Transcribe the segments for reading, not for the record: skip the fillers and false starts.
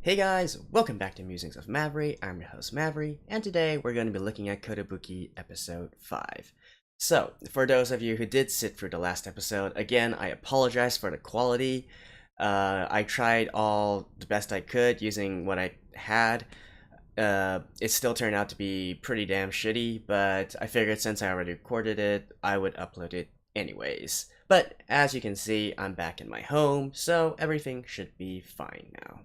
Hey guys, welcome back to Musings of Maverick. I'm your host Maverick, and today we're going to be looking at Kotobuki episode 5. So, for those of you who did sit through the last episode, again, I apologize for the quality. I tried all the best I could using what I had. It still turned out to be pretty damn shitty, but I figured since I already recorded it, I would upload it anyways. But as you can see, I'm back in my home, so everything should be fine now.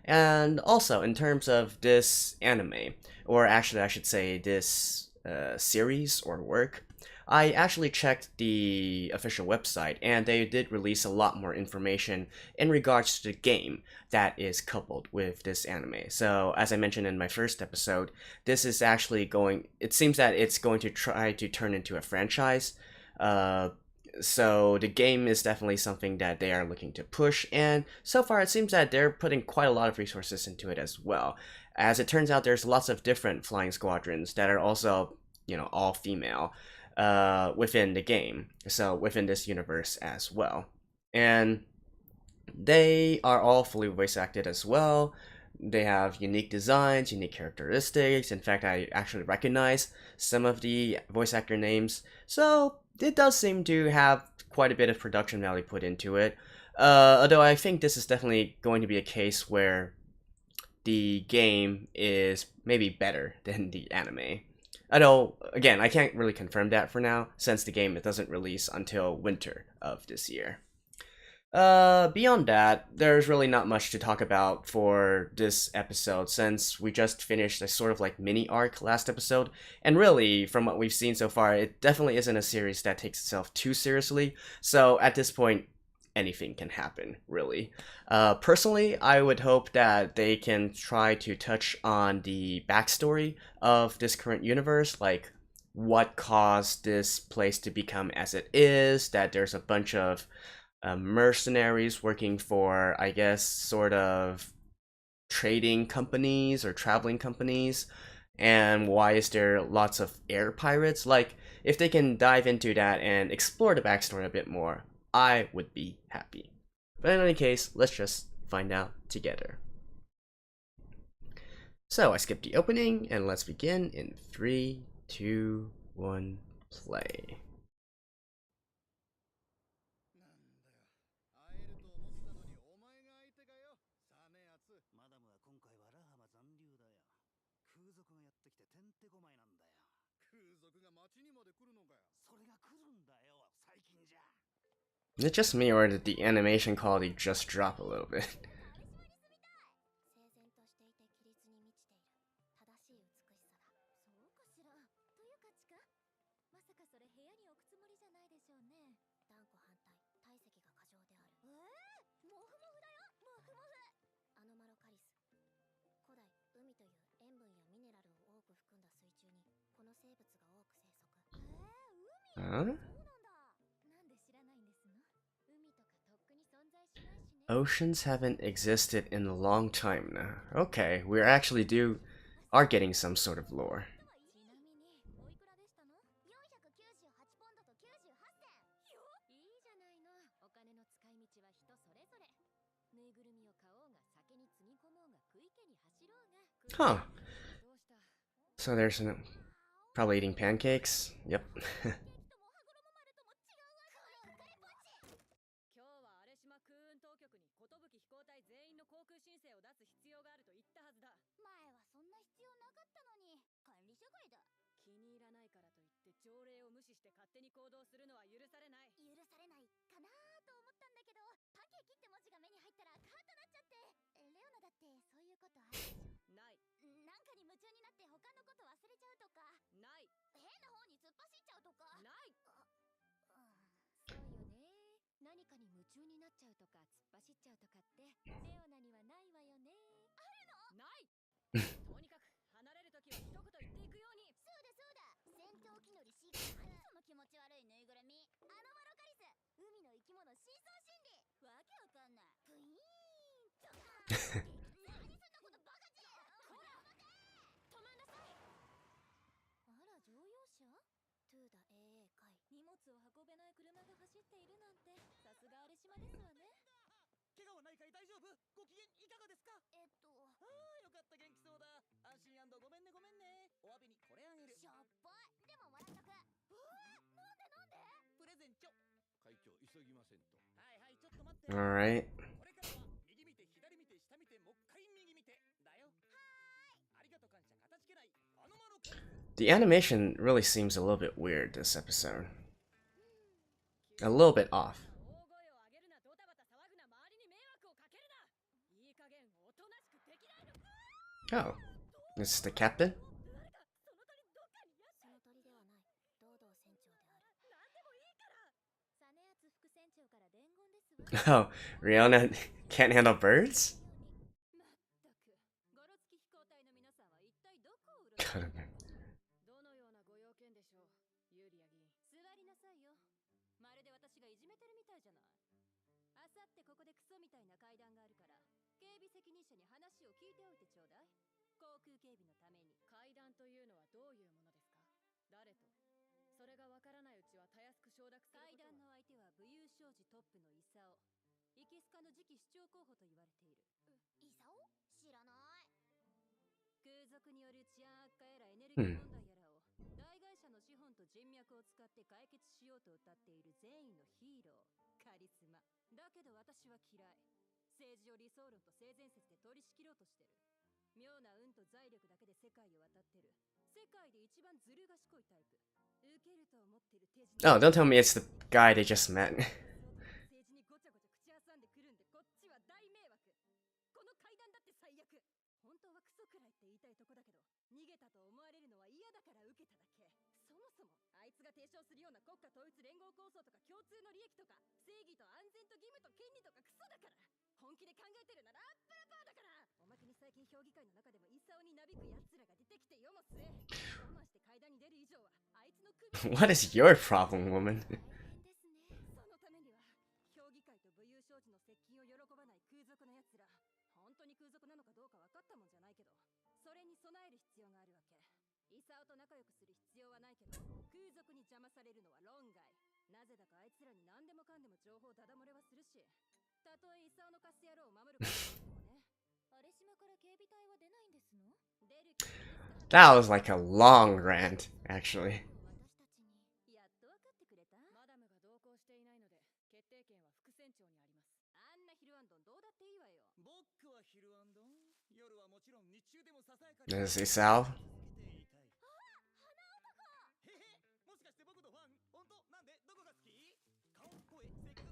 And also, in terms of this anime, or actually I should say this series or work, I actually checked the official website and they did release a lot more information in regards to the game that is coupled with this anime. So, as I mentioned in my first episode, this is actually it seems that it's going to try to turn into a franchise. So the game is definitely something that they are looking to push, and so far it seems that they're putting quite a lot of resources into it as well. As it turns out, there's lots of different flying squadrons that are also, all female within the game, so within this universe as well. And they are all fully voice acted as well. They have unique designs, unique characteristics. In fact, I actually recognize some of the voice actor names. So it does seem to have quite a bit of production value put into it. Although I think this is definitely going to be a case where the game is maybe better than the anime. Although, again, I can't really confirm that for now, since the game doesn't release until winter of this year. Beyond that, there's really not much to talk about for this episode since we just finished a sort of like mini arc last episode, and really, from what we've seen so far, it definitely isn't a series that takes itself too seriously, so at this point, anything can happen, really. Personally, I would hope that they can try to touch on the backstory of this current universe, like what caused this place to become as it is, that there's a bunch of mercenaries working for, I guess, sort of trading companies or traveling companies, and why is there lots of air pirates? Like, if they can dive into that and explore the backstory a bit more, I would be happy. But in any case, let's just find out together. So I skipped the opening, and let's begin in 3, 2, 1, play. Is it just me, or did the animation quality just drop a little bit? Huh? Oceans haven't existed in a long time now. Okay, we're actually are getting some sort of lore. Huh. So there's probably eating pancakes. Yep. Alright. The animation really seems a little bit weird this episode. A little bit off. Oh, this is the captain? Oh, Rihanna can't handle birds? Hmm. 妙な運と財力だけで世界を渡ってる。世界で一番ずる賢いタイプ。受けると思ってる手品。Oh, don't tell me it's the guy they just met. 政治にごちゃごちゃ口挟んでくるんでこっちは大迷惑。この階段だって最悪。本当はクソくらいって言いたいとこだけど、逃げたと思われるのは嫌だから受けただけ。そもそもあいつが提唱するような国家統一連合構想とか共通の利益とか正義と安全と義務と権利とかクソだから。本気で考えてるならアップラパーだから。おまけに最近評議会の中でもイサオになびく奴らが出てきてよもす。我慢して階段に出る以上はあいつの首。What is your problem, woman? そのためには評議会と武勇将士の接近を喜ばない空賊の奴ら。本当に空賊なのかどうか分かったもんじゃないけど、それに備える必要があるわけ。イサオと仲良くする必要はないけど、空賊に邪魔されるのは論外。なぜだかあいつらに何でもかんでも情報ダダ漏れはするし、たとえイサオのカス野郎を守ることもね。あれ島から警備隊は出ないんですの？出る気。 That was like a long rant, actually. やっと分かってくれた？マダムが同行していないので決定権は副船長にあります。あんなヒルアンドンどうだっていいわよ。僕はヒルアンドン。夜はもちろん日中でもささやかに。 Does he sell? もしかして僕のファン？本当？なんで？どこが好き？顔、声、性格、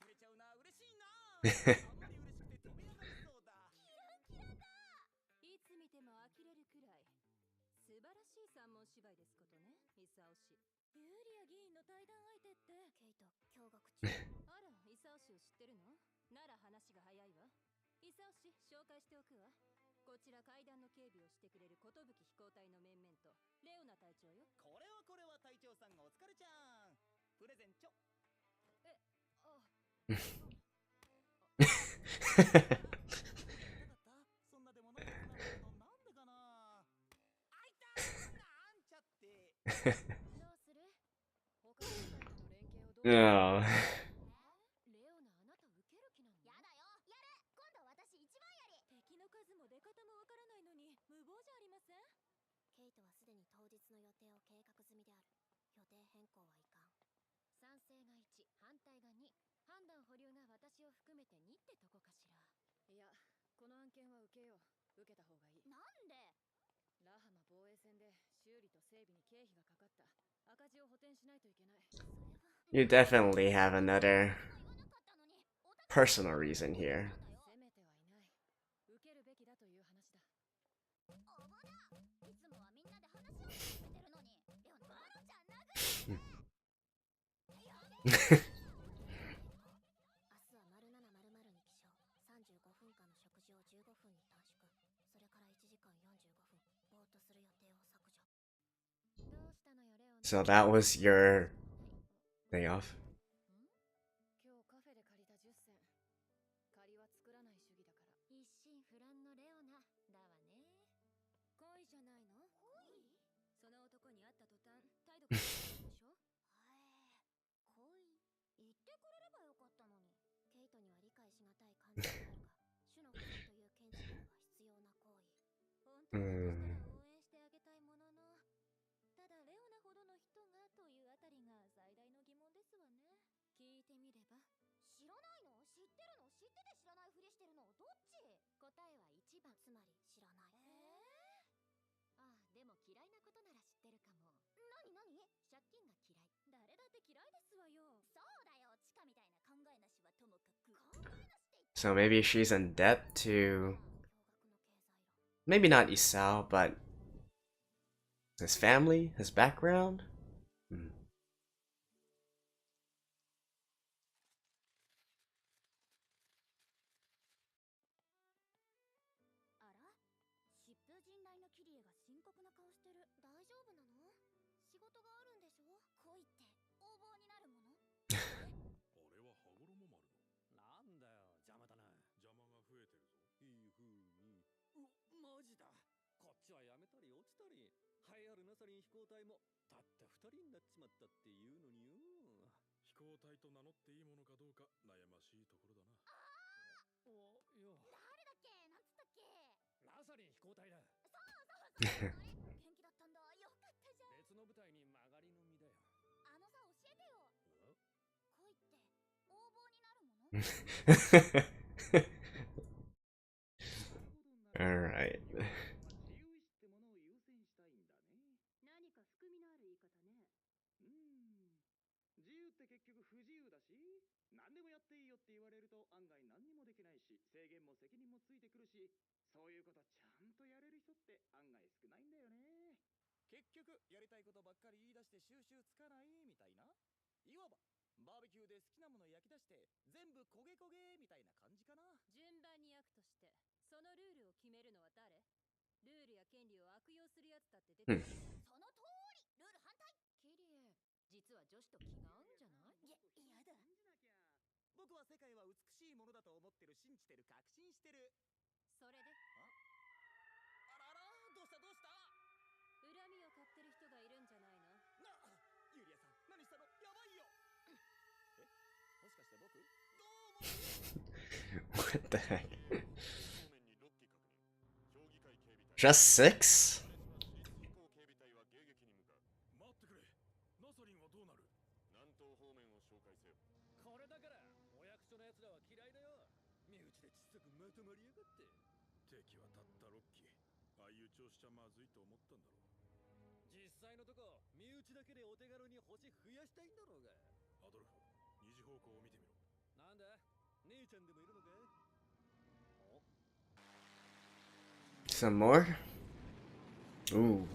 照れちゃうな、嬉しいな。あんまり嬉しくて飛び上がりそうだ。キランキランだ。いつ見ても呆れるくらい素晴らしい三文芝居ですことね、イサオ氏。ユーリア議員の対談相手って。ケイト、驚愕中。あら、イサオ氏を知ってるの？なら話が早いわ。イサオ氏、紹介しておくわ。こちら階段の警備をしてくれる寿飛行隊の面々とレオナ隊長よ。これは隊長さんがお疲れちゃん。プレゼンチョ。え、あ。そんなでもないなんでかな。あいた。なんちゃって。どうする？他の部隊との連携をどう？ No. レオナ、あなた受ける気なの？やだよ。やる。今度私一番やり。敵の数も出方もわからないのに無謀じゃありません？ケイトはすでに当日の予定を計画済みである。予定変更はいかん。賛成が1、反対が2。判断保留が私を含めて2ってとこかしら。いや、この案件は受けよう。受けた方がいい。なんで？ラハマ防衛戦で修理と整備に経費がかかった赤字を補填しないといけない。 You definitely have another personal reason here. 責めてはいない。受けるべきだという話だ。おばだ。いつもはみんなで話を進めてるのに。レオナ、マロちゃん殴って。明日は0700に起床。35分間の食事を15分に短縮。それから1時間45分ぼーっとする予定を削除。どうしたのよレオナ。 So that was your day off? 今日カフェで借りた10銭。借りは作らない主義だから。一心不乱のレオナだわね。恋じゃないの？恋？その男に会った途端態度変わったでしょ。恋言ってくれればよかったのに。ケイトには理解しがたい感情があるが、主の不正という見地からは必要な行為。本当だったら応援してあげたいもつまり知らない。あ、でも嫌いなことなら知ってるかも。何借金が嫌い。誰だって嫌いですわよ。そうだよ。チカみたいな考えなしはともかく。考えなしって言って。 So maybe she's in debt to maybe not Isao, but his family, his background. Hmm. あら、疾風陣雷のキリエが深刻な顔してる。大丈夫なの？仕事があるんでしょ？恋って横暴になるもの？あれは羽衣丸の。なんだよ、邪魔だな。邪魔が増えてるぞ。いい風に。マジだ。こっちはやめたり落ちたり。栄えあるナサリン飛行隊もたった2人になっちまったっていうのによ。飛行隊と名乗っていいものかどうか悩ましいところだな。およ。誰だっけ？なんつったっけ？ナサリン飛行隊だ。元気だったんだ。よかったじゃん。別の部隊に曲がりの身だよ。あのさ、教えてよ。恋って横暴になるもの？ Alright. 自由意志ってものを優先したいんだね。何か含みのある言い方ね。自由って結局不自由だし、何でもやっていいよって言われると案外何にもできないし、制限も責任もついてくるし、そういうことちゃんとやれる人って案外少ないんだよね。結局やりたいことばっかり言い出して収集つかないみたいな。いわばバーベキューで好きなもの焼き出して全部焦げ焦げみたいな感じかな。順番に焼くとして、そのルールを決めるのは誰？ルールや権利を悪用するやつだって出てくる。その通り。ルール反対。キリエ、実は女子と気が合うんじゃない？やだ。僕は世界は美しいものだと思ってる、信じてる、確信してる。それで、あらら、どうした恨みを買ってる人がいるんじゃないの？ユリアさん、何したの？やばいよ。もしかして僕？どうも。 What the heck? Just 6? 待ってくれ。ナサリンはどうなる？南東方面を紹介せよ。これだから、お役所の奴らは嫌いだよ。身内で小さくまとまりやがって。敵はたった6機。ああいう調子じゃまずいと思ったんだろう。実際のとこ、身内だけでお手軽に星増やしたいんだろうが。アドルフ、二次方向を見てみろ。なんだ？姉ちゃんでもいるのか？ Some more? Ooh.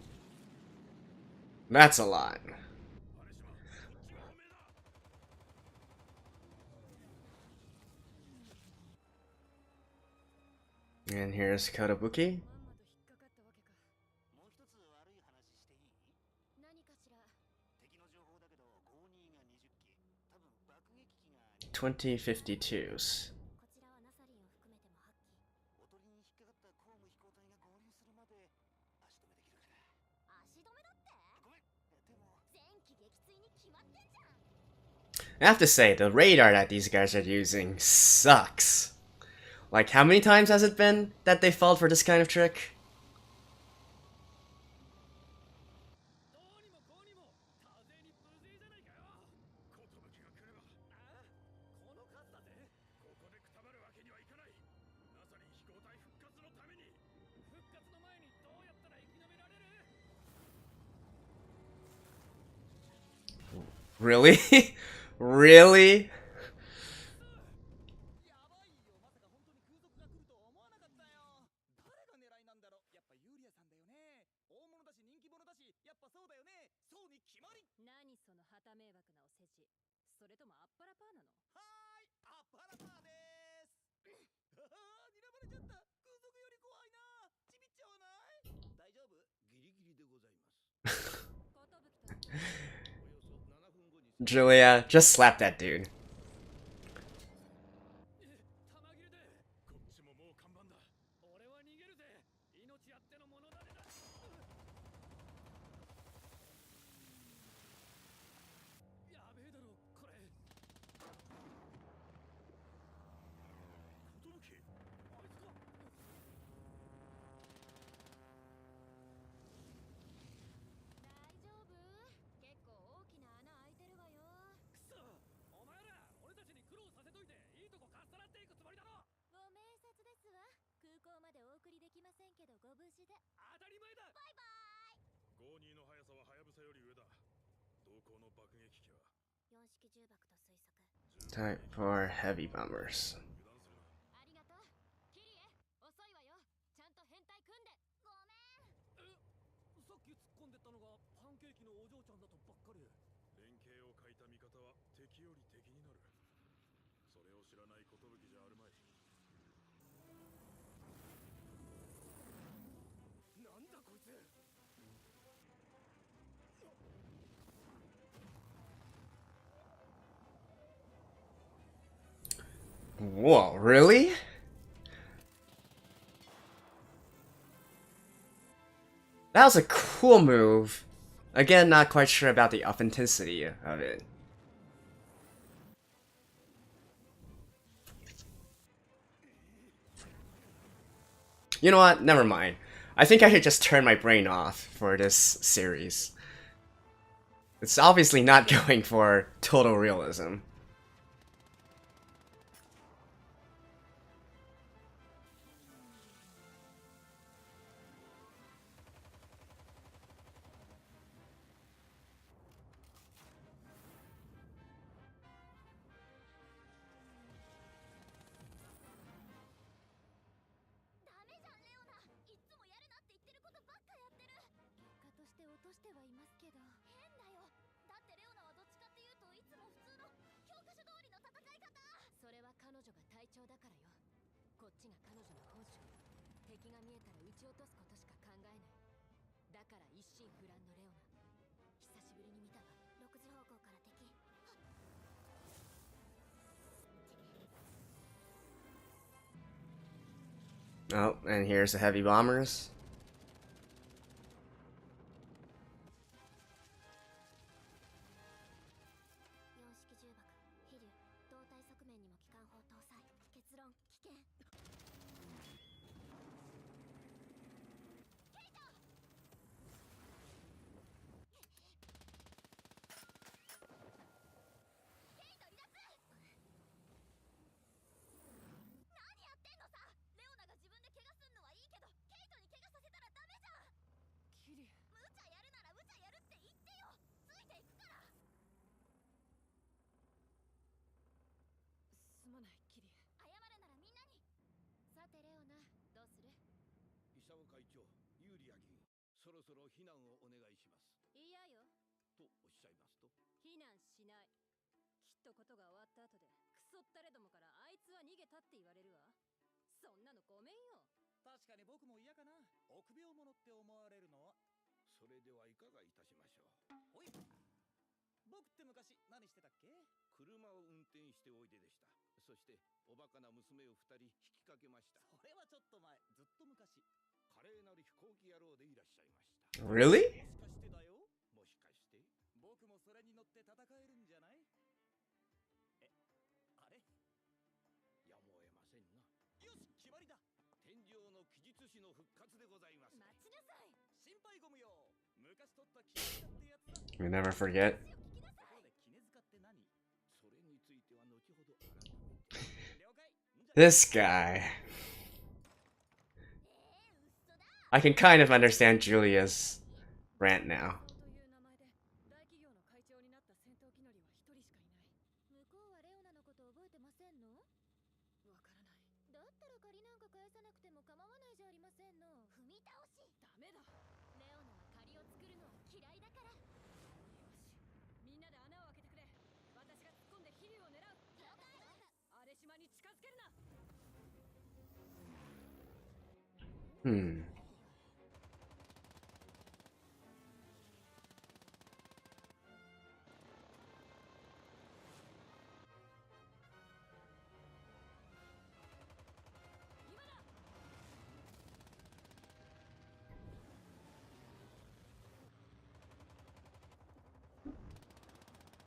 That's a lot. And here's Kotobuki. まんまと引っかかったわけか。もう一つ悪い話していい？何かしら。敵の情報だけど52が20機、多分爆撃機が 2052s. こちらはナサリンを含めても8機。おとりに引っかかったコウム飛行隊が合流するまで足止めできるから。足止めだって？ごめん。でも前期撃墜に決まってんじゃん。 I have to say, the radar that these guys are using sucks. Like, how many times has it been that they fell for this kind of trick? どうにもこうにも多勢に無勢じゃないかよ。寿が来れば。この数だぜ。ここでくたばるわけにはいかない。ナサリン飛行隊復活のために。復活の前にどうやったら生き延びられる？ Really? Really? やばいよ。まさか本当に空賊が来るとは思わなかったよ。誰が狙いなんだろう。やっぱユーリアさんだよね。大物だし人気者だし、やっぱそうだよね。そうに決まり。何その旗迷惑なお世辞。それともアッパラパーなの？はーい、アッパラパーでーす。ははー、睨まれちゃった。空賊より怖いな。ちびっちゃわない？大丈夫？ギリギリでございます。コトブキと。およそ7分後に。Julia, just slap that dude. 玉切れで。こっちももう看板だ。俺は逃げるぜ。命あってのものだねだ。やべえだろこれ。寿？あいつか。大丈夫？結構大きな穴開いてるわよ。くそ、お前ら俺たちに苦労させといていいとこかっさらっていくつもりだろ。ご明察ですわ。空港までおお送りできませんけどご無事で。当たり前だ。バイバ52の速さはハヤブサより上だ。同行の爆撃機はイ。4式重爆と推測。 Time for heavy bombers. 油断するな。ありがとうキリエ。遅いわよ。ちゃんと編隊組んで。ごめん。さっき突っ込んでったのがパンケーキのお嬢ちゃんだとばっかり。連携を欠いた味方は敵より敵になる。それを知らない寿じゃあるまい。なんだこいつ。Whoa, really? That was a cool move. Again, not quite sure about the authenticity of it. You know what? Never mind. I think I should just turn my brain off for this series. It's obviously not going for total realism. Oh, and here's the heavy bombers. 会長、ユーリア議員、そろそろ避難をお願いします。いやよ。とおっしゃいますと？避難しない。きっとことが終わった後でクソったれどもからあいつは逃げたって言われるわ。そんなのごめんよ。確かに僕も嫌かな。臆病者って思われるのは。それではいかがいたしましょう。おい、僕って昔何してたっけ？車を運転しておいででした。そしておバカな娘を2人引きかけました。それはちょっと前、ずっと昔。華麗なる飛行機野郎でいらっしゃいました。Really? もしかしてだよ。もしかして僕もそれに乗って戦えるんじゃない？あれ？やむを得ませんな。よし、決まりだ。天上の奇術師の復活でございます。待ちなさい。心配ご無用。昔取った絹塚ってやつだ。 We never forget. ところで絹塚って何？それについては後ほど改めて。了解。 This guy. I can kind of understand Julia's rant now. という名前で大企業の会長になった戦闘機乗りは一人しかいない。向こうはレオナのこと覚えてませんの？わからない。だったら借りなんか返さなくても構わないじゃありませんの。踏み倒し。ダメだ。レオナは借りを作るのは嫌いだから。よし。みんなで穴を開けてくれ。私が突っ込んで飛竜を狙う。了解。荒れ島に近づけるな。Hmm.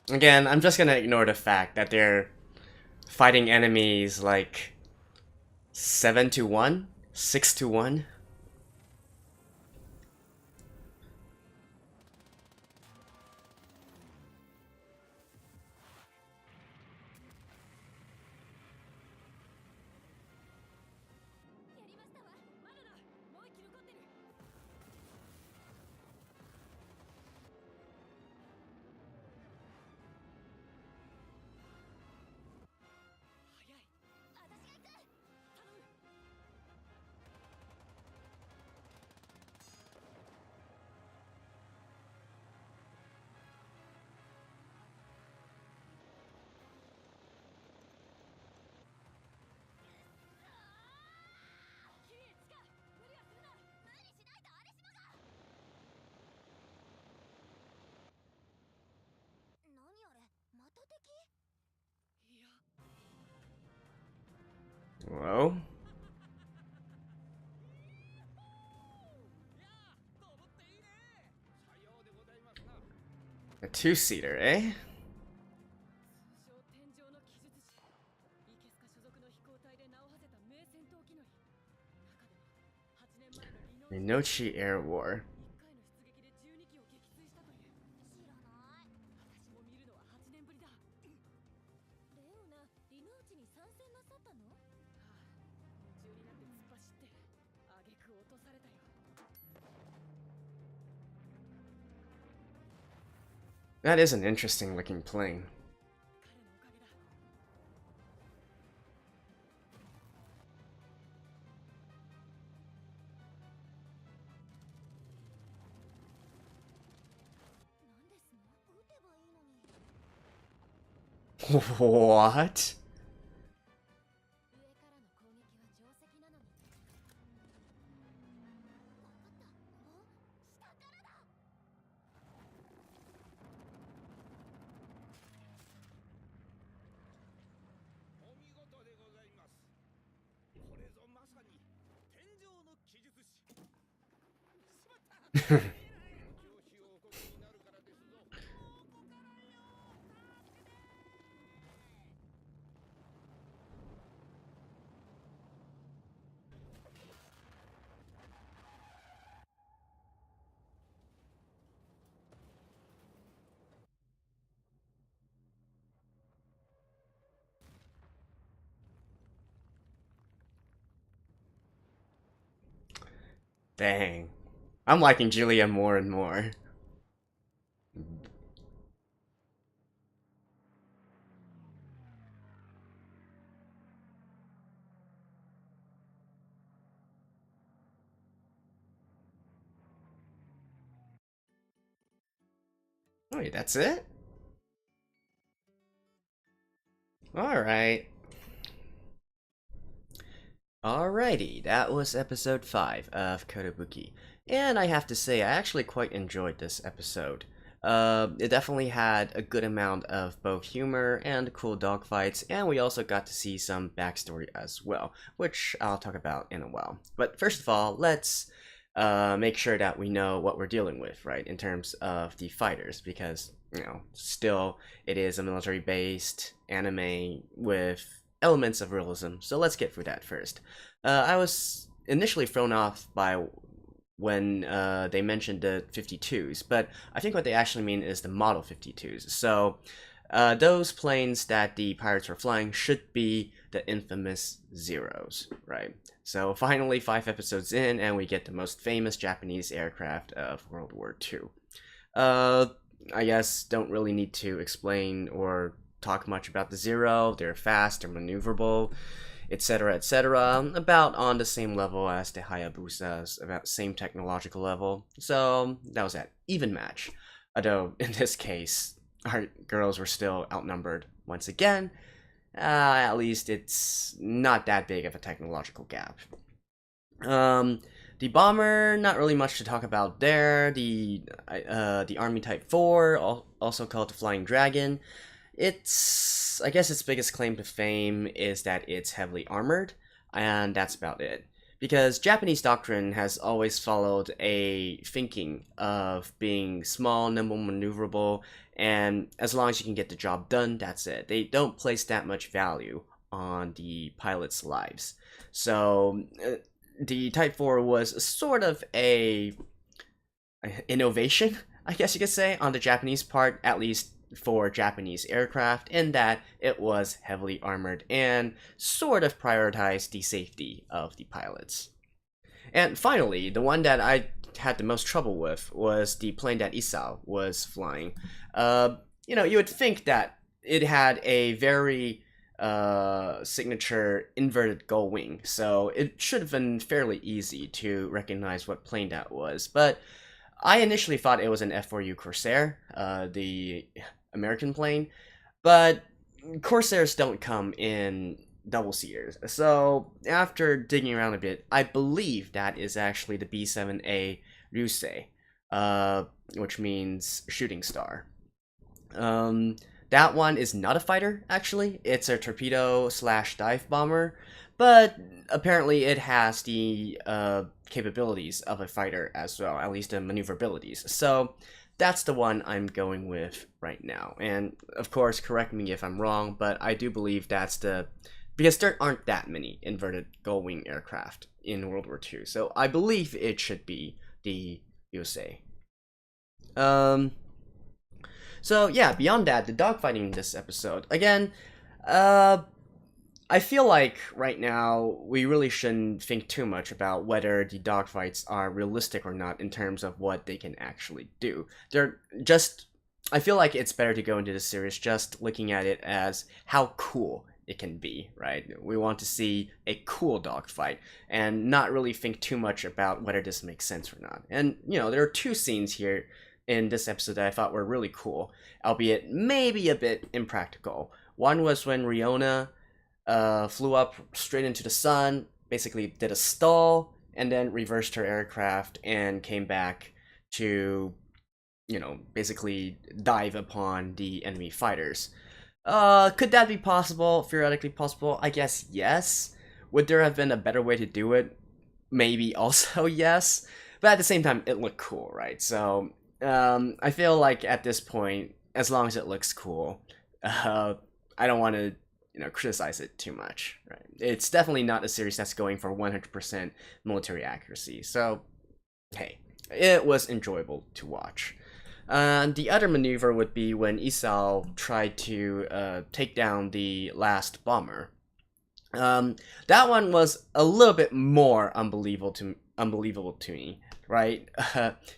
Again, I'm just gonna ignore the fact that they're fighting enemies like 7-1, 6-1. Whoa. A two-seater, eh? 通称天上の奇術師イケスカ所属の飛行隊で名を馳せた名戦闘機乗り中でも8年前のリノーチ Rinochi Air War. 1回の出撃で12機を撃墜したという知らない。私も見るのは8年ぶりだレオナ、リノーチに参戦なさったの？夢中になって突っ走って挙句落とされたよ That is an interesting looking plane. 彼のおかげだ なんですの？撃てばいいのに。 What? 上からの攻撃は定石なのに。わかった。お、下からだ。お見事でございます。これぞまさに天上の奇術師。しまった。調子をおこしになるからですぞ。Dang. I'm liking Julia more and more. Wait, that's it? Alright. Alrighty, that was episode 5 of Kotobuki. And I have to say, I actually quite enjoyed this episode. It definitely had a good amount of both humor and cool dogfights, and we also got to see some backstory as well, which I'll talk about in a while. But first of all, let's make sure that we know what we're dealing with, right, in terms of the fighters, because, you know, still, it is a military-based anime with elements of realism, so let's get through that first. I was initially thrown off by when they mentioned the 52s, but I think what they actually mean is the Model 52s. So those planes that the pirates were flying should be the infamous Zeros, right? So finally 5 episodes in, and we get the most famous Japanese aircraft of World War II. I guess don't really need to explain or talk much about the Zero. They're fast, they're maneuverable, etc., etc. About on the same level as the Hayabusas, about same technological level. So that was that even match. Although in this case, our girls were still outnumbered once again. At least it's not that big of a technological gap. The bomber, not really much to talk about there. The Army Type 4, also called the Flying Dragon. It's, I guess its biggest claim to fame is that it's heavily armored, and that's about it. Because Japanese doctrine has always followed a thinking of being small, nimble, maneuverable, and as long as you can get the job done, that's it. They don't place that much value on the pilots' lives. So the Type 4 was sort of a innovation, I guess you could say, on the Japanese part, at least for Japanese aircraft, in that it was heavily armored and sort of prioritized the safety of the pilots. And finally, the one that I had the most trouble with was the plane that Isao was flying. You know, you would think that it had a very signature inverted gull wing, so it should have been fairly easy to recognize what plane that was, but I initially thought it was an F4U Corsair, the American plane, but Corsairs don't come in double-seaters. So after digging around a bit, I believe that is actually the B-7A Ryusei, which means shooting star. That one is not a fighter, actually. It's a torpedo/dive bomber, but apparently it has the capabilities of a fighter as well, at least the maneuverabilities. So that's the one I'm going with right now. And of course, correct me if I'm wrong, but I do believe that's because there aren't that many inverted gull-wing aircraft in World War II. So I believe it should be the USA. So yeah, beyond that, the dogfighting in this episode, again, I feel like right now we really shouldn't think too much about whether the dogfights are realistic or not in terms of what they can actually do. I feel like it's better to go into the series just looking at it as how cool it can be, right? We want to see a cool dogfight and not really think too much about whether this makes sense or not. And, there are two scenes here in this episode that I thought were really cool, albeit maybe a bit impractical. One was when Riona flew up straight into the sun, basically did a stall, and then reversed her aircraft and came back to, basically dive upon the enemy fighters. Could that be possible? Theoretically possible? I guess yes. Would there have been a better way to do it? Maybe also yes. But at the same time, it looked cool, right? So, I feel like at this point, as long as it looks cool, I don't want to criticize it too much, right? It's definitely not a series that's going for 100% military accuracy. So, hey, it was enjoyable to watch. The other maneuver would be when Isao tried to take down the last bomber. That one was a little bit more unbelievable to me, right?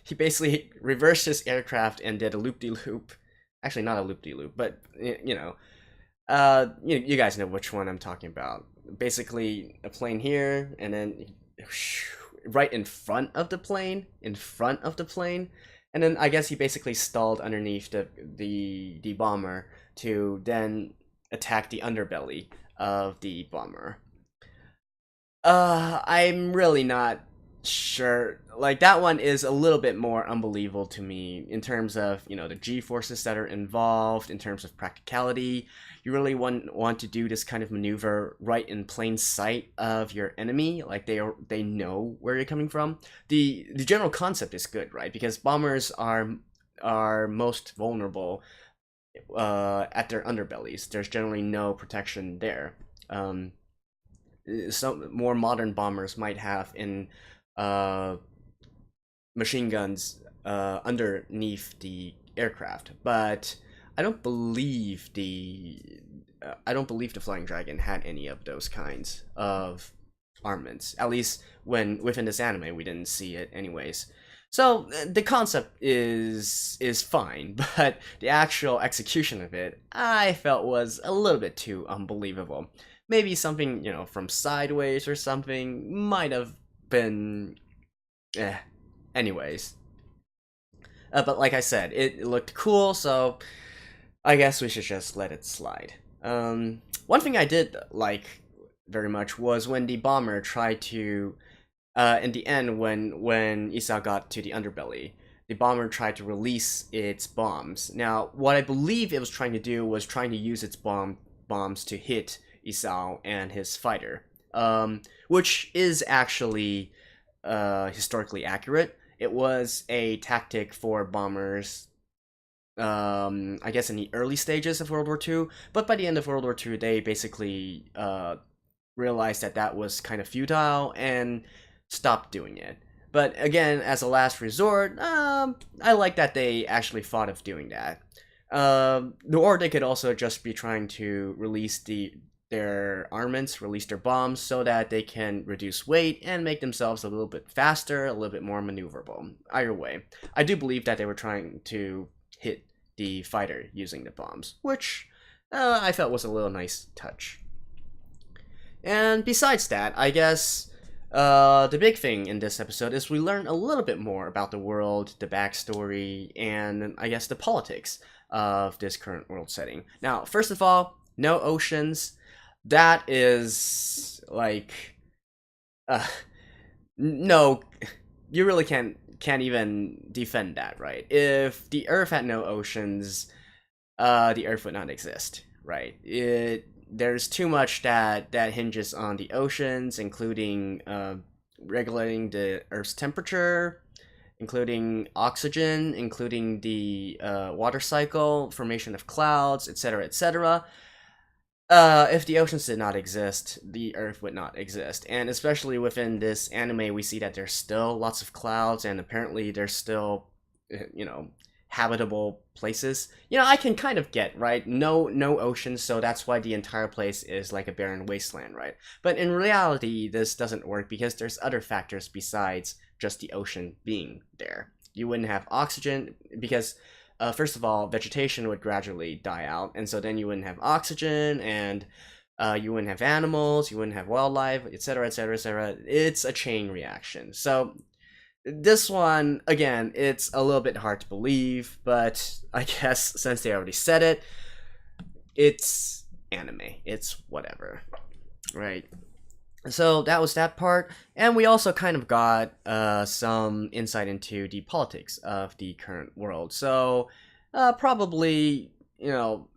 He basically reversed his aircraft and did a loop-de-loop. Actually, not a loop-de-loop, but you guys know which one I'm talking about. Basically, a plane here, and then right in front of the plane, and then I guess he basically stalled underneath the bomber to then attack the underbelly of the bomber. I'm really not sure. Like, that one is a little bit more unbelievable to me in terms of, the G-forces that are involved, in terms of practicality. You really want to do this kind of maneuver right in plain sight of your enemy, like they know where you're coming from. The general concept is good, right? Because bombers are most vulnerable at their underbellies. There's generally no protection there. Some more modern bombers might have in machine guns underneath the aircraft, but I don't believe the Flying Dragon had any of those kinds of armaments. At least within this anime, we didn't see it, anyways. So the concept is fine, but the actual execution of it, I felt was a little bit too unbelievable. Maybe something from Sideways or something might have been. Anyways. But like I said, it looked cool, so I guess we should just let it slide. One thing I did like very much was when the bomber tried to, in the end, when Isao got to the underbelly, the bomber tried to release its bombs. Now, what I believe it was trying to do was trying to use its bombs to hit Isao and his fighter, which is actually historically accurate. It was a tactic for bombers, I guess in the early stages of World War II, but by the end of World War II, they basically realized that was kind of futile and stopped doing it. But again, as a last resort, I like that they actually thought of doing that. Or they could also just be trying to release their armaments, release their bombs, so that they can reduce weight and make themselves a little bit faster, a little bit more maneuverable. Either way, I do believe that they were trying to hit the fighter using the bombs, which I felt was a little nice touch. And besides that, I guess the big thing in this episode is we learn a little bit more about the world, the backstory, and I guess the politics of this current world setting. Now, first of all, no oceans. That is like, no, you really can't even defend that, right? If the Earth had no oceans, the Earth would not exist, right? there's too much that hinges on the oceans, including regulating the Earth's temperature, including oxygen, including the water cycle, formation of clouds, etc., etc. If the oceans did not exist, the Earth would not exist. And especially within this anime, we see that there's still lots of clouds, and apparently there's still, habitable places. I can kind of get, right? No oceans, so that's why the entire place is like a barren wasteland, right? But in reality, this doesn't work because there's other factors besides just the ocean being there. You wouldn't have oxygen because, first of all, vegetation would gradually die out, and so then you wouldn't have oxygen, and you wouldn't have animals, you wouldn't have wildlife, etc., etc., etc. It's a chain reaction. So this one, again, it's a little bit hard to believe, but I guess since they already said it, it's anime. It's whatever, right? So that was that part, and we also kind of got some insight into the politics of the current world. So probably,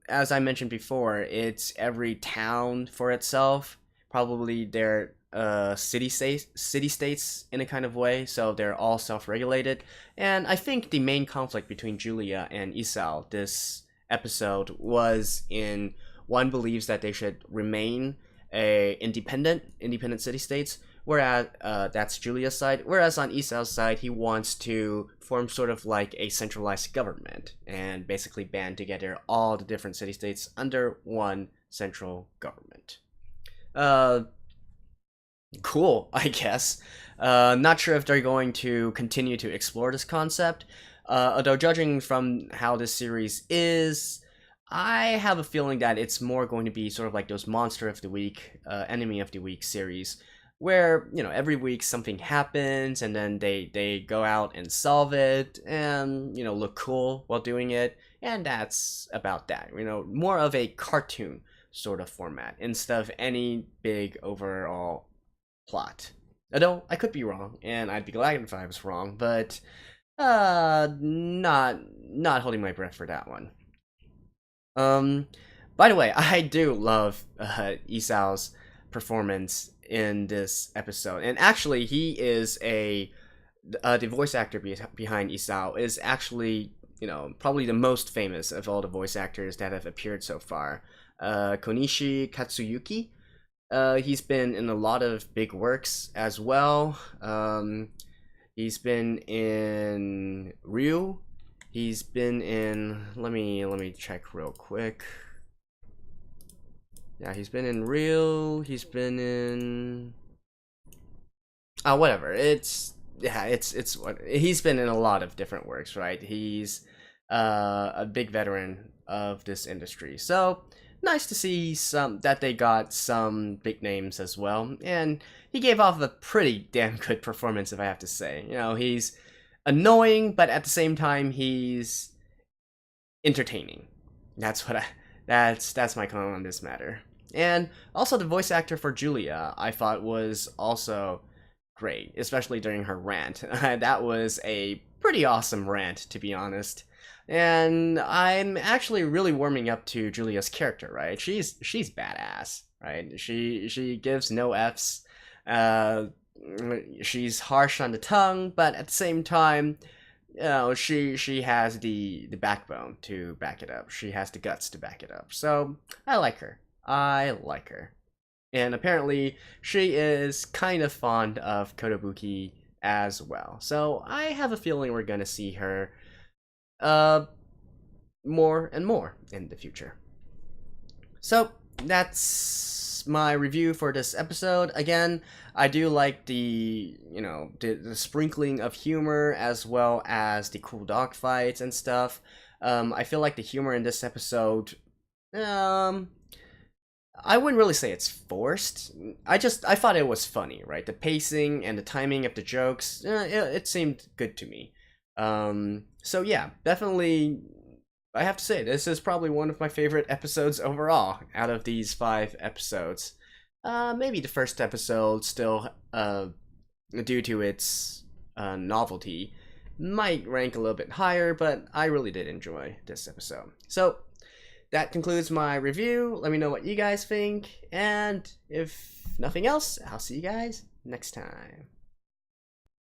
as I mentioned before, it's every town for itself. Probably they're city states in a kind of way, so they're all self-regulated. And I think the main conflict between Julia and Isao this episode was in one believes that they should remain independent city states, whereas that's Julia's side, whereas on Isao's side he wants to form sort of like a centralized government and basically band together all the different city states under one central government. Cool, I guess. Not sure if they're going to continue to explore this concept, although judging from how this series is, I have a feeling that it's more going to be sort of like those Monster of the Week, Enemy of the Week series, where, every week something happens, and then they go out and solve it, and, look cool while doing it, and that's about that. More of a cartoon sort of format, instead of any big overall plot. Although, I could be wrong, and I'd be glad if I was wrong, but, not holding my breath for that one. By the way, I do love Isao's performance in this episode, and actually he is the voice actor behind Isao is actually, probably the most famous of all the voice actors that have appeared so far. Konishi Katsuyuki. He's been in a lot of big works as well. He's been in Ryu. He's been in, let me check real quick. Yeah, he's been in Ryu. He's been in, whatever. He's been in a lot of different works, right? He's a big veteran of this industry. So nice to see that they got some big names as well, and he gave off a pretty damn good performance, if I have to say. He's annoying, but at the same time he's entertaining. That's my comment on this matter. And also the voice actor for Julia, I thought was also great, especially during her rant. That was a pretty awesome rant, to be honest. And I'm actually really warming up to Julia's character, right? She's badass, right? She gives no Fs. She's harsh on the tongue, but at the same time, she has the backbone to back it up. She has the guts to back it up. So I like her. And apparently she is kind of fond of Kotobuki as well. So I have a feeling we're gonna see her more and more in the future. So that's my review for this episode. Again, I do like the sprinkling of humor as well as the cool dog fights and stuff. I feel like the humor in this episode, I wouldn't really say it's forced. I thought it was funny, right? The pacing and the timing of the jokes, it seemed good to me. So yeah, definitely, I have to say, this is probably one of my favorite episodes overall out of these 5 episodes. Maybe the first episode still, due to its novelty, might rank a little bit higher, but I really did enjoy this episode. So that concludes my review. Let me know what you guys think, and if nothing else, I'll see you guys next time.